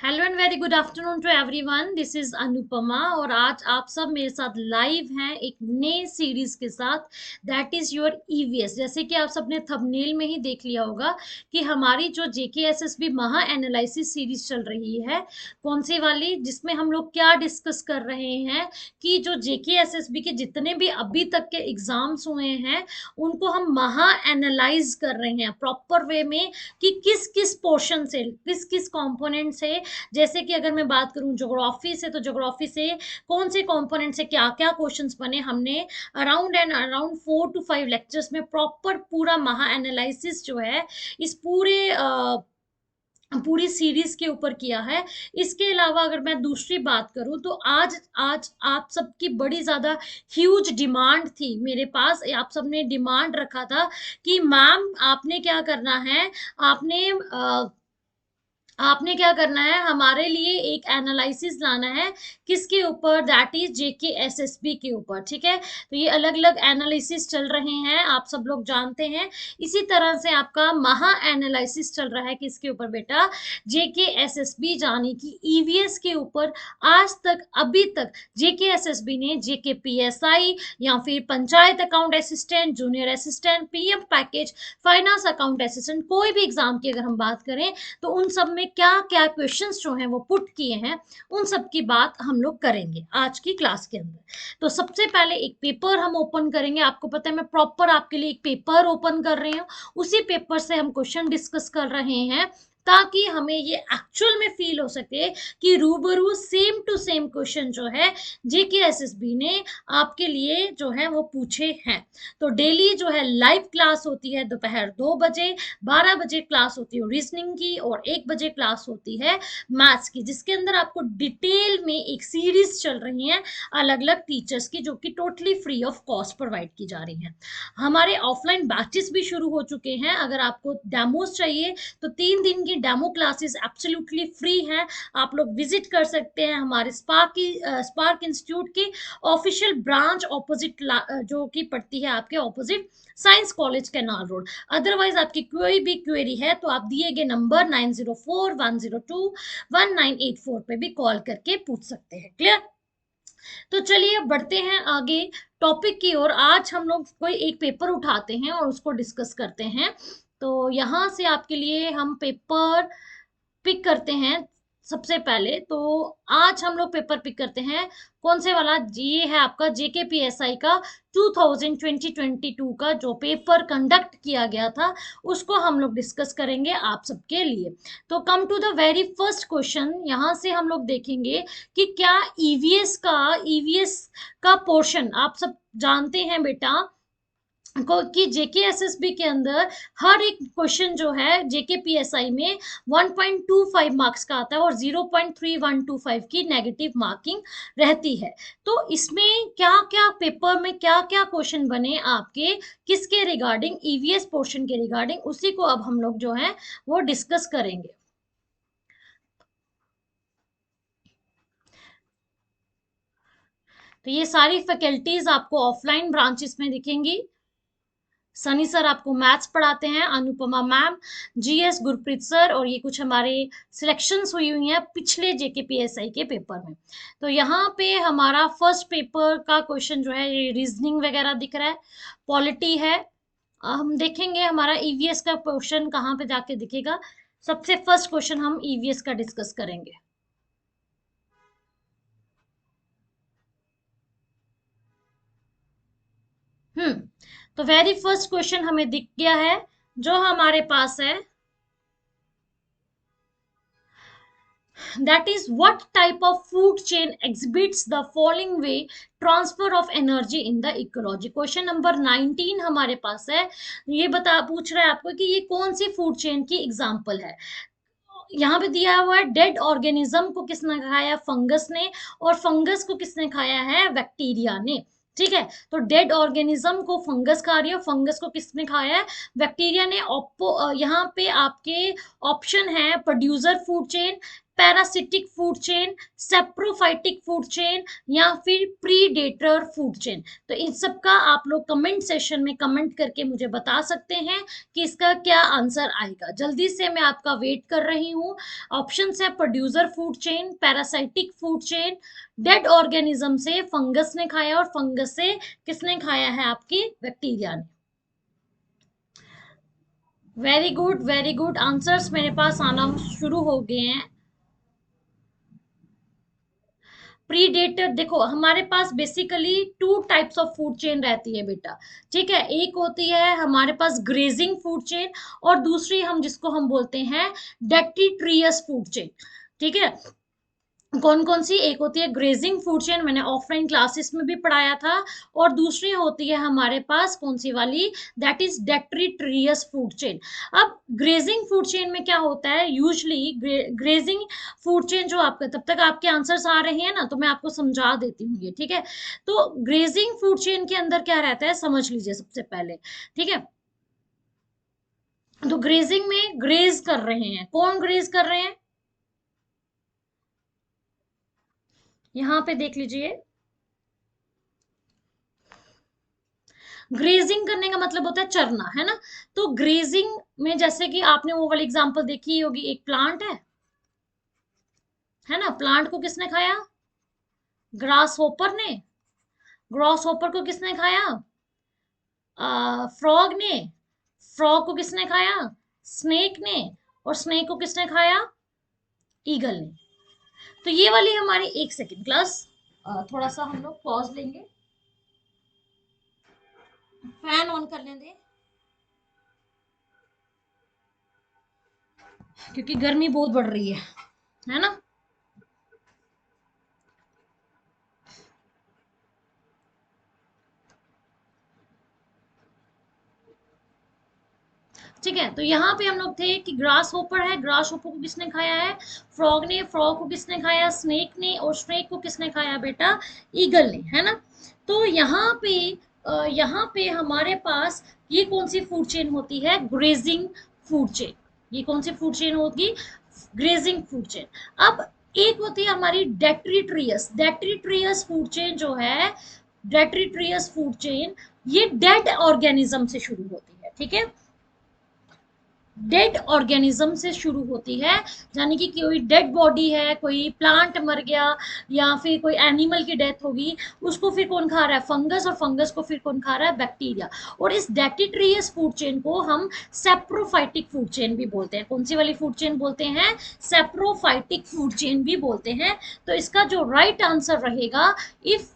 Hello and very good afternoon to everyone. This is Anupama और आज आप सब मेरे साथ लाइव हैं एक नए सीरीज के साथ, दैट इज योर ईवीएस। जैसे कि आप सबने थंबनेल में ही देख लिया होगा कि हमारी जो जेकेएसएसबी महा एनालिसिस सीरीज चल रही है, कौन सी वाली, जिसमें हम लोग क्या डिस्कस कर रहे हैं कि जो जेकेएसएसबी के जितने भी अभी तक के एग्जाम्स हुए हैं उनको हम महा एनालाइज कर रहे हैं प्रॉपर वे में कि किस किस पोर्शन से, किस किस कंपोनेंट से। जैसे कि अगर मैं बात करूं ज्योग्राफी से, तो ज्योग्राफी से कौन से कंपोनेंट से क्या क्या क्वेश्चंस बने, हमने अराउंड 4 to 5 लेक्चर्स में प्रॉपर पूरा महा एनालिसिस जो है इस पूरी सीरीज के ऊपर किया है। इसके अलावा अगर मैं दूसरी बात करूं तो आज आज आप सबकी बड़ी ज्यादा ह्यूज डिमांड थी मेरे पास। आप सबने डिमांड रखा था कि मैम आपने क्या करना है, आपने आपने क्या करना है, हमारे लिए एक एनालिसिस लाना है। किसके ऊपर? दैट इज जेकेएसएसबी के ऊपर। ठीक है, तो ये अलग अलग एनालिसिस चल रहे हैं, आप सब लोग जानते हैं। इसी तरह से आपका महा एनालिसिस चल रहा है किसके ऊपर बेटा? जेकेएसएसबी यानी कि ईवीएस के ऊपर। आज तक अभी तक जेकेएसएसबी ने जेकेपीएसआई या फिर panchayat account assistant, junior assistant, PM package, finance account assistant, कोई भी एग्जाम की अगर हम बात करें तो उन सब में क्या क्या क्वेश्चंस जो हैं वो पुट किए हैं, उन सब की बात हम लोग करेंगे आज की क्लास के अंदर। तो सबसे पहले एक पेपर हम ओपन करेंगे। आपको पता है मैं प्रॉपर आपके लिए एक पेपर ओपन कर रही हूँ, उसी पेपर से हम क्वेश्चन डिस्कस कर रहे हैं ताकि हमें ये एक्चुअल में फील हो सके कि रूबरू सेम टू सेम क्वेश्चन जो है जेकेएसएसबी ने आपके लिए जो है वो पूछे हैं। तो डेली जो है लाइव क्लास होती है दोपहर 2 बजे, 12 बजे क्लास होती है रीजनिंग की और 1 बजे क्लास होती है मैथ्स की, जिसके अंदर आपको डिटेल में एक सीरीज चल रही है अलग अलग टीचर्स की, जो कि totally free of cost provide की जा रही है। हमारे ऑफलाइन बैचेस भी शुरू हो चुके हैं। अगर आपको डेमोस चाहिए तो 3 दिन की डेमो क्लासेस एब्सोल्युटली फ्री हैं। आप लोग विजिट कर सकते हैं हमारे स्पार्क इंस्टीट्यूट की ऑफिशियल ब्रांच ऑपोजिट, जो कि पड़ती है आपके opposite science college canal road. Otherwise आपकी कोई भी क्वेरी है तो आप दिए गए नंबर 9041021984 पे भी कॉल करके पूछ सकते हैं। क्लियर? तो चलिए बढ़ते हैं आगे टॉपिक की ओर। आज हम लोग कोई एक पेपर उठाते हैं और उसको डिस्कस करते हैं। तो यहाँ से आपके लिए हम पेपर पिक करते हैं। सबसे पहले तो आज हम लोग पेपर पिक करते हैं कौन से वाला? ये है आपका जेकेपीएसआई का 2022 का जो पेपर कंडक्ट किया गया था, उसको हम लोग डिस्कस करेंगे आप सबके लिए। तो come to the very first question, यहाँ से हम लोग देखेंगे कि क्या ईवीएस का पोर्शन आप सब जानते हैं बेटा को कि जेकेएसएसबी के अंदर हर एक क्वेश्चन जो है जेकेपीएसआई में 1.25 मार्क्स का आता है और 0.3125 की नेगेटिव मार्किंग रहती है। तो इसमें क्या क्या पेपर में क्या क्या क्वेश्चन बने आपके, किसके रिगार्डिंग? ईवीएस पोर्शन के रिगार्डिंग, उसी को अब हम लोग जो है वो डिस्कस करेंगे। तो ये सारी फैकल्टीज आपको ऑफलाइन ब्रांचेस में दिखेंगी। सनी सर आपको मैथ्स पढ़ाते हैं, Anupama ma'am, GS Gurpreet sir, और ये कुछ हमारे सिलेक्शंस हुई हैं पिछले जेकेपीएसआई के पेपर में। तो यहाँ पे हमारा फर्स्ट पेपर का क्वेश्चन जो है ये रीजनिंग वगैरह दिख रहा है, पॉलिटी है। हम देखेंगे हमारा ईवीएस का क्वेश्चन कहाँ पे जाके दिखेगा। सबसे फर्स्ट क्वेश्चन हम ईवीएस का डिस्कस करेंगे। तो वेरी फर्स्ट क्वेश्चन हमें दिख गया है जो हमारे पास है, that is what type of food chain exhibits the following way transfer of energy in the ecology। Question number 19 हमारे पास है। ये पूछ रहा है आपको कि ये कौन सी फूड चेन की एग्जांपल है। यहाँ पे दिया हुआ है डेड ऑर्गेनिज्म को किसने खाया? फंगस ने। और फंगस को किसने खाया है? बैक्टीरिया ने। ठीक है, तो डेड ऑर्गेनिज्म को फंगस खा रही है, फंगस को किसने खाया है? बैक्टीरिया ने। यहाँ पे आपके ऑप्शन है producer food chain, parasitic food chain, saprophytic food chain, या फिर प्रीडेटर फूड चेन? तो इन सब का आप लोग कमेंट सेशन में कमेंट करके मुझे बता सकते हैं कि इसका क्या आंसर आएगा। जल्दी से मैं आपका वेट कर रही हूँ। ऑप्शन है producer food chain, parasitic food chain, dead organism से फंगस ने खाया, और फंगस से किसने खाया है? आपकी बैक्टीरिया ने। वेरी गुड आंसर्स मेरे पास आना शुरू हो गए हैं। प्रीडेटर, देखो हमारे पास basically two types of food chain रहती है बेटा, ठीक है। एक होती है हमारे पास ग्रेजिंग फूड चेन, और दूसरी हम जिसको हम बोलते हैं डेट्रीट्रियस फूड चेन, ठीक है। कौन कौन सी? एक होती है ग्रेजिंग फूड चेन, मैंने ऑफलाइन क्लासेस में भी पढ़ाया था, और दूसरी होती है हमारे पास कौन सी वाली? That is detritus food chain. अब ग्रेजिंग फूड चेन में क्या होता है? यूजली ग्रेजिंग फूड चेन जो आपका, तब तक आपके आंसर्स आ रहे हैं ना, तो मैं आपको समझा देती हूँ ये, ठीक है। तो ग्रेजिंग फूड चेन के अंदर क्या रहता है समझ लीजिए सबसे पहले, ठीक है। तो ग्रेजिंग में ग्रेज कर रहे हैं, कौन ग्रेज कर रहे हैं? यहां पे देख लीजिए, ग्रेजिंग करने का मतलब होता है चरना, है ना। तो ग्रेजिंग में जैसे कि आपने वो वाली एग्जांपल देखी होगी, एक प्लांट है ना, प्लांट को किसने खाया? ग्रास होपर ने। ग्रास होपर को किसने खाया? फ्रॉग ने। फ्रॉग को किसने खाया? स्नेक ने। और स्नेक को किसने खाया? ईगल ने। तो ये वाली हमारी एक सेकेंड क्लास, थोड़ा सा हम लोग पॉज लेंगे, फैन ऑन करने दें, क्योंकि गर्मी बहुत बढ़ रही है ना। ठीक है, तो यहाँ पे हम लोग थे कि ग्रास होपर है, ग्रास होपर को किसने खाया है? फ्रॉग ने। फ्रॉग को किसने खाया? स्नेक ने। और स्नेक को किसने खाया बेटा? ईगल ने, है ना। तो यहाँ पे हमारे पास ये कौन सी फूड चेन होती है? Grazing food chain. ये कौन सी फूड चेन होगी? Grazing food chain. अब एक होती है हमारी डेट्रीट्रियस। डेट्रीट्रियस फूड चेन जो है, डेट्रीट्रियस फूड चेन, ये डेड ऑर्गेनिज्म से शुरू होती है, ठीक है। डेड ऑर्गेनिज्म से शुरू होती है, यानी कि कोई डेड बॉडी है, कोई प्लांट मर गया, या फिर कोई एनिमल की डेथ होगी, उसको फिर कौन खा रहा है? फंगस। और फंगस को फिर कौन खा रहा है? बैक्टीरिया। और इस डेट्रीट्रियस फूड चेन को हम सेप्रोफाइटिक फूड चेन भी बोलते हैं। कौन सी वाली फूड चेन बोलते हैं? सेप्रोफाइटिक फूड चेन भी बोलते हैं। तो इसका जो राइट आंसर रहेगा, इफ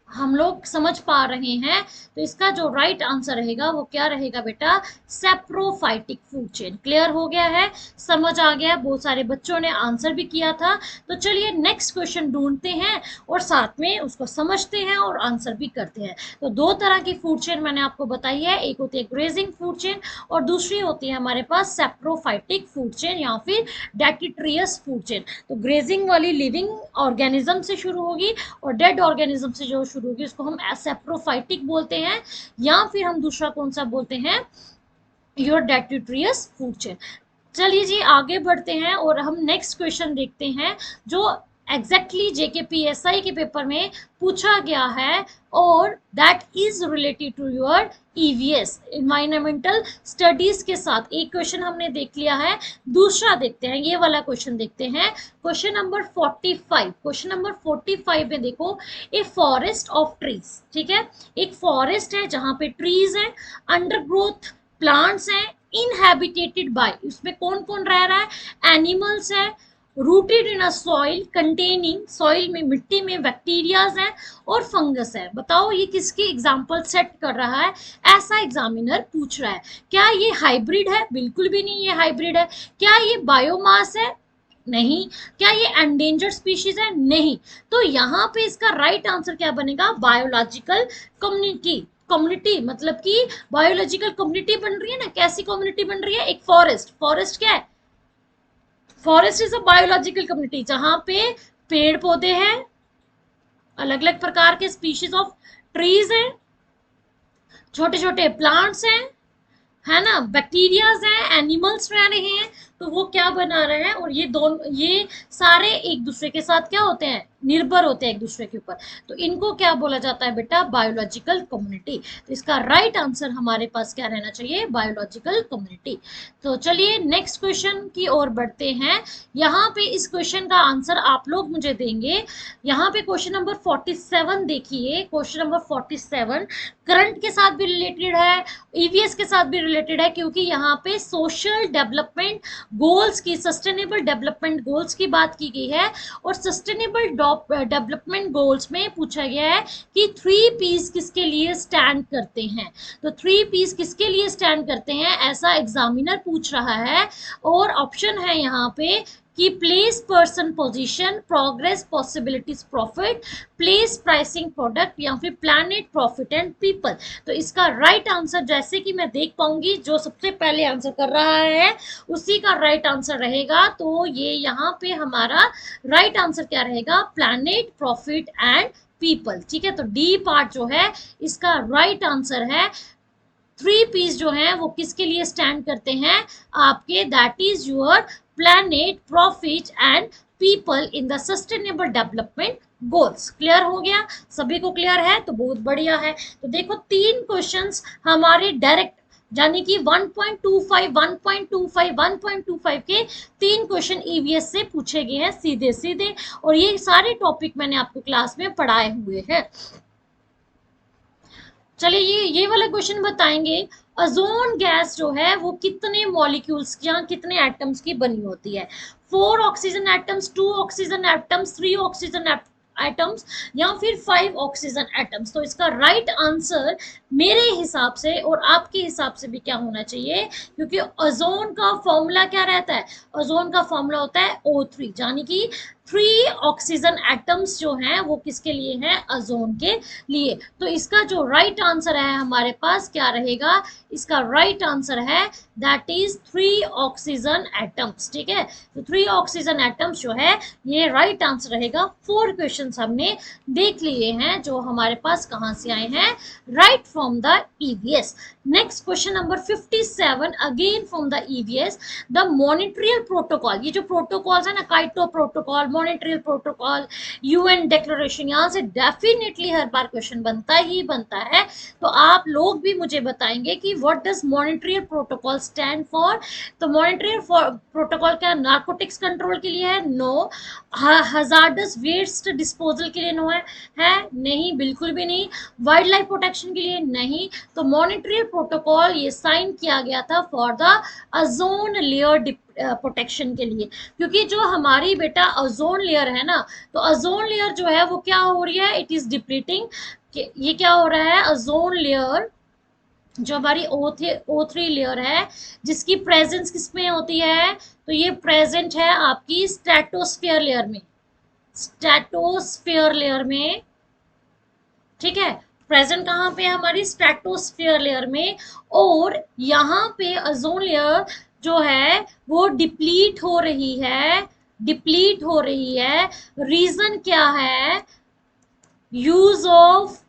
हम लोग समझ पा रहे हैं, तो इसका जो राइट आंसर रहेगा वो क्या रहेगा बेटा? Saprophytic food chain. क्लियर हो गया है, समझ आ गया? बहुत सारे बच्चों ने आंसर भी किया था। तो चलिए नेक्स्ट क्वेश्चन ढूंढते हैं, और साथ में उसको समझते हैं और आंसर भी करते हैं। तो दो तरह की फूड चेन मैंने आपको बताई है, एक होती है ग्रेजिंग फूड चेन, और दूसरी होती है हमारे पास सेप्रोफाइटिक फूड चेन या फिर डेट्रीट्रियस फूड चेन। तो ग्रेजिंग वाली लिविंग ऑर्गेनिज्म से शुरू होगी, और डेड ऑर्गेनिज्म से जो शुरू होगी उसको हम सेप्रोफाइटिक बोलते हैं, या फिर हम दूसरा कौन सा बोलते हैं? Your detritus food chain. चलिए जी आगे बढ़ते हैं, और हम नेक्स्ट क्वेश्चन देखते हैं, जो एग्जैक्टली जेकेपीएसआई के पेपर में पूछा गया है, और that is related to your EVS, environmental studies के साथ। एक क्वेश्चन हमने देख लिया है, दूसरा देखते हैं, ये वाला क्वेश्चन देखते हैं, क्वेश्चन नंबर 45। क्वेश्चन नंबर 45 में देखो, ए फॉरेस्ट ऑफ ट्रीज, ठीक है। एक फॉरेस्ट है जहां पे ट्रीज है, अंडरग्रोथ प्लांट्स हैं, इनहेबिटेटेड बाय, उसमें कौन कौन रह रहा है? एनिमल्स है, rooted in a soil containing, soil में, मिट्टी में बैक्टीरियाज हैं, और फंगस है। बताओ ये किसकी एग्जांपल सेट कर रहा है? ऐसा एग्जामिनर पूछ रहा है। क्या ये हाइब्रिड है? बिल्कुल भी नहीं ये हाइब्रिड है। क्या ये बायोमास है? नहीं। क्या ये एंडेंजर्ड स्पीशीज है? नहीं। तो यहाँ पे इसका राइट आंसर क्या बनेगा? Biological community. कम्युनिटी मतलब कि बायोलॉजिकल कम्युनिटी बन रही है ना। कैसी कम्युनिटी बन रही है? एक फॉरेस्ट। फॉरेस्ट क्या है? Forest is a biological community, जहां पे पेड़ पौधे हैं, अलग अलग प्रकार के स्पीशीज ऑफ ट्रीज हैं, छोटे छोटे प्लांट्स हैं, है ना, बैक्टीरियाज हैं, एनिमल्स रह रहे हैं, तो वो क्या बना रहे हैं, और ये दोनों, ये सारे एक दूसरे के साथ क्या होते हैं, निर्भर होते हैं एक दूसरे के ऊपर। तो इनको क्या बोला जाता है बेटा, बायोलॉजिकल कम्युनिटी। तो इसका राइट आंसर हमारे पास क्या रहना चाहिए, बायोलॉजिकल कम्युनिटी। तो चलिए नेक्स्ट क्वेश्चन की ओर बढ़ते हैं। यहाँ पे इस क्वेश्चन का आंसर आप लोग मुझे देंगे। यहाँ पे क्वेश्चन नंबर 47 देखिए, क्वेश्चन नंबर 47 करंट के साथ भी रिलेटेड है, ईवीएस के साथ भी रिलेटेड है, क्योंकि यहाँ पे सोशल डेवलपमेंट गोल्स की, सस्टेनेबल डेवलपमेंट गोल्स की बात की गई है। और सस्टेनेबल डेवलपमेंट गोल्स में पूछा गया है कि 3 पीस किसके लिए स्टैंड करते हैं। तो 3 पीस किसके लिए स्टैंड करते हैं, ऐसा एग्जामिनर पूछ रहा है। और ऑप्शन है यहाँ पे कि place, person, position, progress, possibilities, profit, place, pricing, product, या फिर प्लैनेट, प्रॉफिट एंड पीपल। तो इसका राइट आंसर, जैसे कि मैं देख पाऊंगी, जो सबसे पहले आंसर कर रहा है उसी का राइट आंसर रहेगा। तो ये यहाँ पे हमारा राइट आंसर क्या रहेगा, प्लैनेट, प्रॉफिट एंड पीपल। ठीक है, तो डी पार्ट जो है इसका राइट आंसर है। 3 पीस जो है वो किसके लिए स्टैंड करते हैं आपके, that is your planet, profit and people in the sustainable development goals. Clear हो गया, सभी को क्लियर है तो बहुत बढ़िया है। तो देखो 3 क्वेश्चंस हमारे डायरेक्ट, यानी कि 1.25 1.25 1.25 के 3 क्वेश्चन ईवीएस से पूछे गए हैं सीधे सीधे, और ये सारे टॉपिक मैंने आपको क्लास में पढ़ाए हुए हैं। चलिए ये वाला क्वेश्चन बताएंगे, अजोन गैस जो है वो कितने मॉलिक्यूल्स या कितने एटम्स की बनी होती है। 4 oxygen atoms, 2 oxygen atoms, 3 oxygen atoms, या फिर 5 ऑक्सीजन एटम्स। तो इसका राइट आंसर मेरे हिसाब से और आपके हिसाब से भी क्या होना चाहिए, क्योंकि ओजोन का फॉर्मूला क्या रहता है, ओजोन का फॉर्मूला होता है O3, यानी कि 3 ऑक्सीजन एटम्स जो हैं वो किसके लिए हैं, ओजोन के लिए। तो इसका जो राइट आंसर है हमारे पास क्या रहेगा, इसका राइट आंसर है दैट इज 3 ऑक्सीजन एटम्स। ठीक है, तो 3 ऑक्सीजन एटम्स जो है ये राइट आंसर रहेगा। 4 क्वेश्चंस हमने देख लिए हैं जो हमारे पास कहां से आए हैं, right from the EVS. Next question number 57 again from the EVS, the Montreal protocol. ये जो प्रोटोकॉल्स है ना, Kyoto protocol, Montreal protocol, UN declaration, यहाँ से डेफिनेटली हर बार क्वेश्चन बनता ही बनता है। तो आप लोग भी मुझे बताएंगे कि what does Montreal protocol stand for. तो मॉनिट्रियल प्रोटोकॉल क्या नार्कोटिक्स कंट्रोल के लिए है, नो। हजार्डस वेस्ट डिस्पोजल के लिए नो है नहीं, बिल्कुल भी नहीं। वाइल्ड लाइफ प्रोटेक्शन के लिए नहीं। तो मॉनिट्रियल प्रोटोकॉल ये साइन किया गया था for the ozone layer protection के लिए, क्योंकि जो हमारी बेटा ओजोन लेयर है ना, तो ओजोन लेयर जो है वो क्या हो रही है, इट इज डिप्लीटिंग। ये क्या हो रहा है, ओजोन लेयर जो हमारी O3 लेयर है, जिसकी प्रेजेंस किसमें होती है, तो ये प्रेजेंट है आपकी स्ट्रेटोस्फेयर लेयर में, स्ट्रेटोस्फेयर लेयर में। ठीक है, प्रेजेंट कहाँ पे है हमारी स्ट्रेटोस्फेयर लेयर में। और यहाँ पे ओजोन लेयर जो है वो डिप्लीट हो रही है, डिप्लीट हो रही है। रीजन क्या है, यूज ऑफ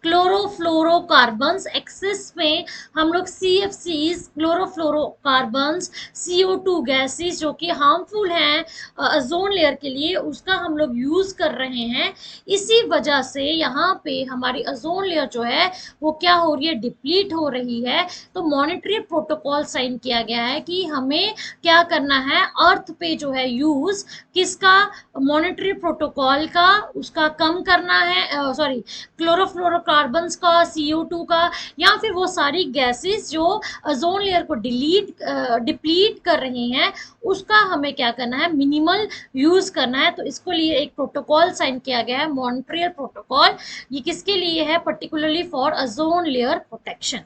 क्लोरोफ्लोरोकार्बन्स, एक्सेस में हम लोग CFCs, क्लोरोफ्लोरोकार्बन्स, CO2 गैसेस जो कि हार्मफुल हैं ओजोन लेयर के लिए, उसका हम लोग यूज कर रहे हैं। इसी वजह से यहाँ पे हमारी ओजोन लेयर जो है वो क्या हो रही है, डिप्लीट हो रही है। तो मॉनिटरी प्रोटोकॉल साइन किया गया है कि हमें क्या करना है, अर्थ पे जो है यूज किसका, मॉनिटरी प्रोटोकॉल का, उसका कम करना है, सॉरी क्लोरोफ्लोरोकार्बन्स का, CO2 का, या फिर वो सारी गैसेस जो ओजोन लेयर को डिप्लीट कर रही हैं, उसका हमें क्या करना है, मिनिमल यूज करना है। तो इसको लिए एक प्रोटोकॉल साइन किया गया है, मॉन्ट्रियल प्रोटोकॉल। ये किसके लिए है, particularly for ozone layer protection.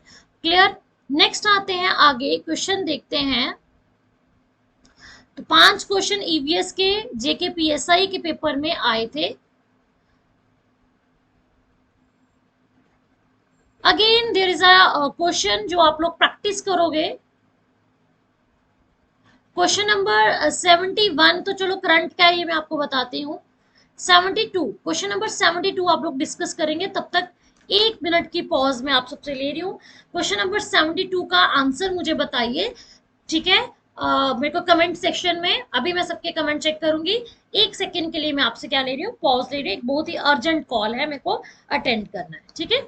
Clear. Next आते हैं आगे, क्वेश्चन देखते हैं। तो 5 क्वेश्चन ईवीएस के जेके पीएसआई के पेपर में आए थे। Again there is a question जो आप लोग प्रैक्टिस करोगे। क्वेश्चन नंबर 71, तो चलो करंट क्या है ये मैं आपको बताती हूँ। 72, क्वेश्चन नंबर 72 आप लोग डिस्कस करेंगे, तब तक 1 मिनट की पॉज मैं आप सबसे ले रही हूँ। क्वेश्चन नंबर 72 का आंसर मुझे बताइए, ठीक है। मेरे को कमेंट सेक्शन में, अभी मैं सबके कमेंट चेक करूंगी। 1 सेकेंड के लिए मैं आपसे क्या ले रही हूँ, पॉज ले रही हूँ। एक बहुत ही अर्जेंट कॉल है, मेरे को अटेंड करना है, ठीक है।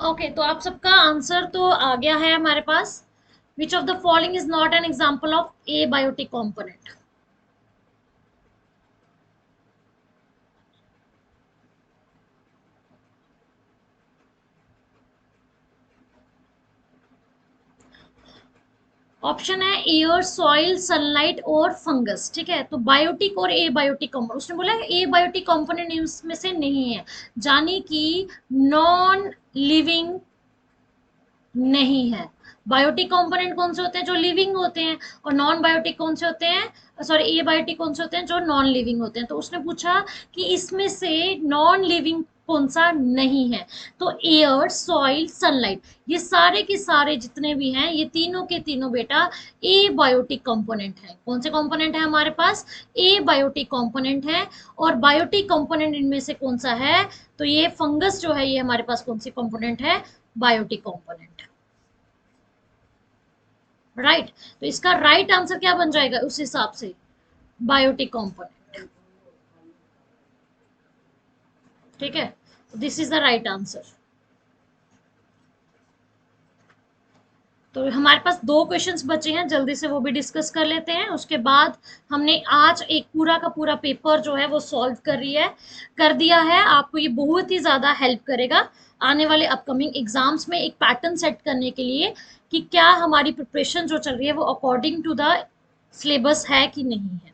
ओके, तो आप सबका आंसर तो आ गया है हमारे पास। Which of the following is not an example of a biotic component? Option है एयर, सॉइल, सनलाइट और फंगस, ठीक है। तो बायोटिक और ए बायोटिक कंपोनेंट, उसने बोला ए बायोटिक कंपोनेंट इसमें से नहीं है, जानी कि नॉन लिविंग नहीं है। बायोटिक कंपोनेंट कौन से होते हैं, जो लिविंग होते हैं, और नॉन बायोटिक कौन से होते हैं, सॉरी ए बायोटिक कौन से होते हैं, जो नॉन लिविंग होते हैं। तो उसने पूछा कि इसमें से नॉन लिविंग कौन सा नहीं है। तो एयर, सॉइल, सनलाइट, ये सारे के सारे जितने भी हैं, ये तीनों के तीनों बेटा ए बायोटिक कंपोनेंट है। कौन से कंपोनेंट है हमारे पास, ए बायोटिक कंपोनेंट है। और बायोटिक कंपोनेंट इनमें से कौन सा है, तो ये फंगस जो है, ये हमारे पास कौन सी कंपोनेंट है, बायोटिक कंपोनेंट, राइट। तो इसका राइट आंसर क्या बन जाएगा उस हिसाब से, बायोटिक कंपोनेंट, ठीक है। This is the right answer. तो हमारे पास दो क्वेश्चंस बचे हैं, जल्दी से वो भी डिस्कस कर लेते हैं। उसके बाद हमने आज एक पूरा का पूरा पेपर जो है वो सॉल्व कर दिया है। आपको ये बहुत ही ज़्यादा हेल्प करेगा आने वाले अपकमिंग एग्जाम्स में एक पैटर्न सेट करने के लिए, कि क्या हमारी प्रिपरेशन जो चल रही है वो अकॉर्डिंग टू द सिलेबस है कि नहीं है,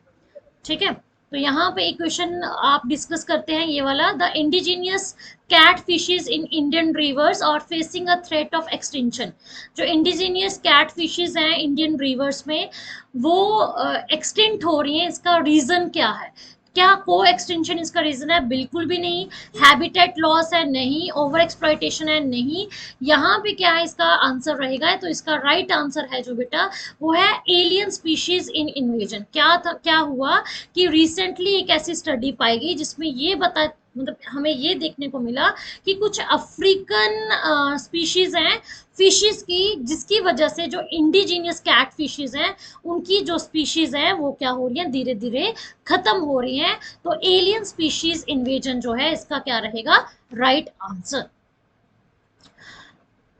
ठीक है। तो यहाँ पे एक क्वेश्चन आप डिस्कस करते हैं, ये वाला, the indigenous cat fishes in Indian rivers are facing a threat of extinction. जो इंडिजीनियस कैट फिशेज हैं इंडियन रिवर्स में, वो एक्सटिंक्ट हो रही हैं, इसका रीजन क्या है? क्या को एक्सटेंशन इसका रीजन है? बिल्कुल भी नहीं। हैबिटेट लॉस है? नहीं। ओवर एक्सप्लॉयटेशन है? नहीं। यहाँ पे क्या है इसका आंसर रहेगा, तो इसका राइट आंसर है जो बेटा, वो है एलियन स्पीशीज इन इन्वेजन। क्या था, क्या हुआ कि रिसेंटली एक ऐसी स्टडी पाई गई जिसमें ये बता, मतलब हमें ये देखने को मिला कि कुछ अफ्रीकन स्पीशीज हैं फिशेस की, जिसकी वजह से जो इंडिजीनियस कैट फिशेज हैं उनकी जो स्पीशीज है वो क्या हो रही है, धीरे धीरे खत्म हो रही हैं। तो एलियन स्पीशीज इन्वेजन जो है, इसका क्या रहेगा राइट आंसर।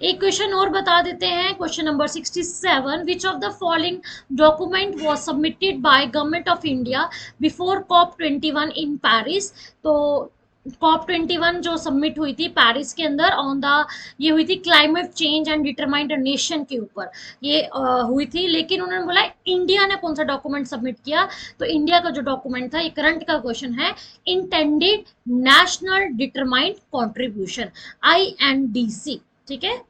एक क्वेश्चन और बता देते हैं, question number 67, which of the following document was submitted by government of India before COP 21 in Paris. तो कॉप 21 जो सबमिट हुई थी पेरिस के अंदर ऑन द, ये हुई थी climate change and determined nation के ऊपर ये हुई थी, लेकिन उन्होंने बोला इंडिया ने कौन सा डॉक्यूमेंट सबमिट किया। तो इंडिया का जो डॉक्यूमेंट था, ये करंट का क्वेश्चन है, intended national determined contribution, INDC, ठीक है,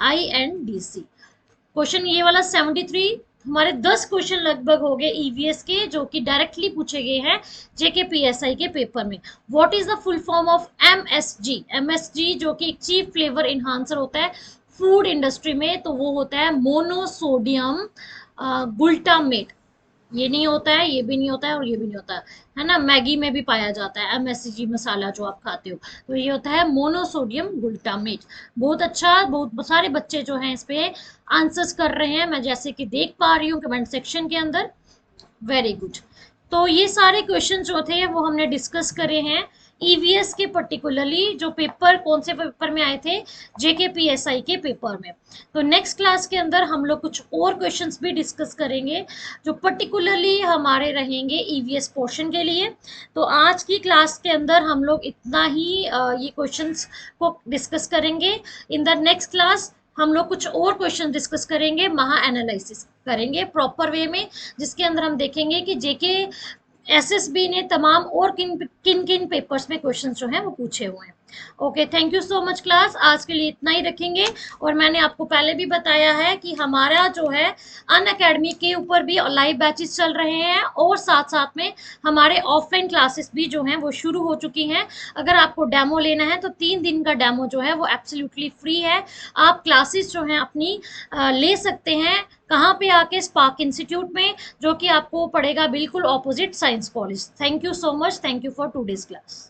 INDC। क्वेश्चन ये वाला 73, हमारे 10 क्वेश्चन लगभग हो गए ईवीएस के, जो कि डायरेक्टली पूछे गए हैं JK PSI के पेपर में। What is the full form of MSG? MSG जो कि एक चीफ फ्लेवर इन्हांसर होता है, फूड इंडस्ट्री में, तो वो होता है मोनोसोडियम ग्लूटामेट। ये नहीं होता है, ये भी नहीं होता है, और ये भी नहीं होता है ना। मैगी में भी पाया जाता है, एमएसजी मसाला जो आप खाते हो, तो ये होता है मोनोसोडियम ग्लूटामेट। बहुत अच्छा, बहुत सारे बच्चे जो हैं इस पे आंसर्स कर रहे हैं, मैं जैसे कि देख पा रही हूँ कमेंट सेक्शन के अंदर। Very good. तो ये सारे क्वेश्चन जो थे वो हमने डिस्कस करे हैं ईवीएस के, पर्टिकुलरली जो पेपर कौन से पेपर में आए थे, जेके पीएसआई के पेपर में। तो नेक्स्ट क्लास के अंदर हम लोग कुछ और क्वेश्चंस भी डिस्कस करेंगे जो पर्टिकुलरली हमारे रहेंगे ईवीएस पोर्शन के लिए। तो आज की क्लास के अंदर हम लोग इतना ही ये क्वेश्चंस को डिस्कस करेंगे। इन द नेक्स्ट क्लास हम लोग कुछ और क्वेश्चन डिस्कस करेंगे, महा एनालिसिस करेंगे प्रॉपर वे में, जिसके अंदर हम देखेंगे कि जेके एसएसबी ने तमाम और किन किन किन पेपर्स में क्वेश्चन जो हैं वो पूछे हुए हैं। Okay, thank you so much class, आज के लिए इतना ही रखेंगे। और मैंने आपको पहले भी बताया है कि हमारा जो है अन अकेडमी के ऊपर भी लाइव बैचेस चल रहे हैं, और साथ साथ में हमारे ऑफलाइन क्लासेस भी जो हैं वो शुरू हो चुकी हैं। अगर आपको डेमो लेना है तो 3 दिन का डेमो जो है वो एब्सोल्युटली फ्री है। आप क्लासेस जो हैं अपनी ले सकते हैं, कहाँ पे आके, स्पार्क इंस्टीट्यूट में, जो कि आपको पड़ेगा बिल्कुल opposite science college. Thank you so much, thank you for today's class.